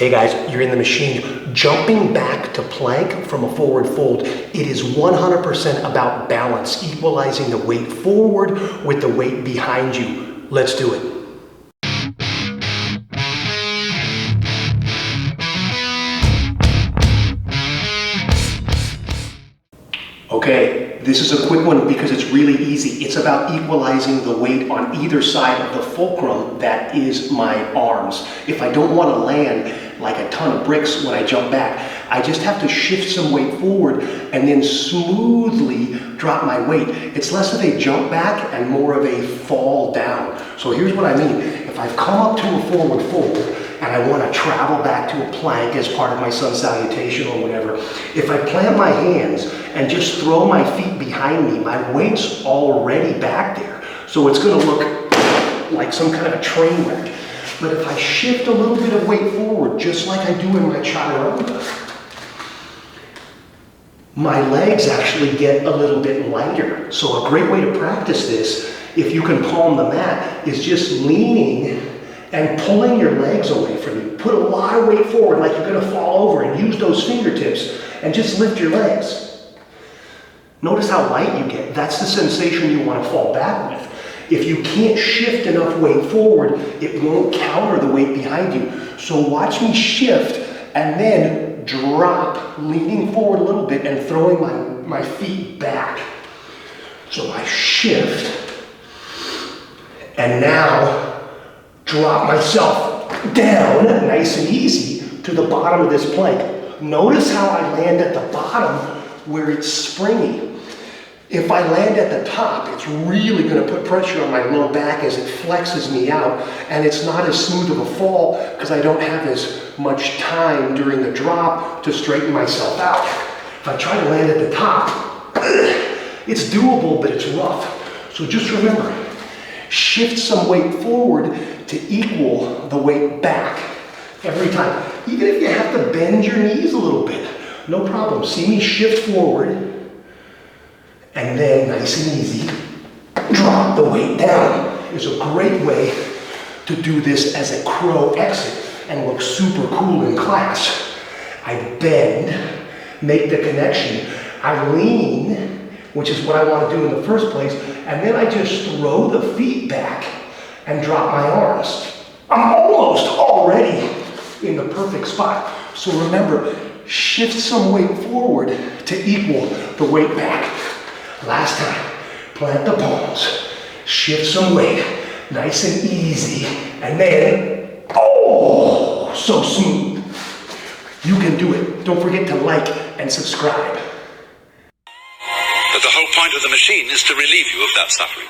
Hey guys, you're in the machine. Jumping back to plank from a forward fold, it is 100% about balance, equalizing the weight forward with the weight behind you. Let's do it. Okay, this is a quick one because it's really easy. It's about equalizing the weight on either side of the fulcrum that is my arms. If I don't want to land like a ton of bricks when I jump back, I just have to shift some weight forward and then smoothly drop my weight. It's less of a jump back and more of a fall down. So here's what I mean. If I've come up to a forward fold and I want to travel back to a plank as part of my Sun Salutation or whatever, if I plant my hands and just throw my feet behind me, my weight's already back there. So it's going to look like some kind of a train wreck. But if I shift a little bit of weight forward, just like I do in my chaturanga, my legs actually get a little bit lighter. So a great way to practice this, if you can palm the mat, is just leaning and pulling your legs away from you. Put a lot of weight forward like you're going to fall over and use those fingertips and just lift your legs. Notice how light you get. That's the sensation you want to fall back with. If you can't shift enough weight forward, it won't counter the weight behind you. So watch me shift and then drop, leaning forward a little bit and throwing my feet back. So I shift and now drop myself down nice and easy to the bottom of this plank. Notice how I land at the bottom where it's springy. If I land at the top, it's really going to put pressure on my low back as it flexes me out, and it's not as smooth of a fall because I don't have as much time during the drop to straighten myself out. If I try to land at the top, it's doable, but it's rough. So just remember, shift some weight forward to equal the weight back every time. Even if you have to bend your knees a little bit, no problem. See me shift forward, and then nice and easy, drop the weight down. It's a great way to do this as a crow exit and look super cool in class. I bend, make the connection, I lean, which is what I want to do in the first place, and then I just throw the feet back and drop my arms. I'm almost already in the perfect spot. So remember, shift some weight forward to equal the weight back. Last time, plant the palms, shift some weight, nice and easy, and then, oh, so smooth. You can do it. Don't forget to like and subscribe. But the whole point of the machine is to relieve you of that suffering.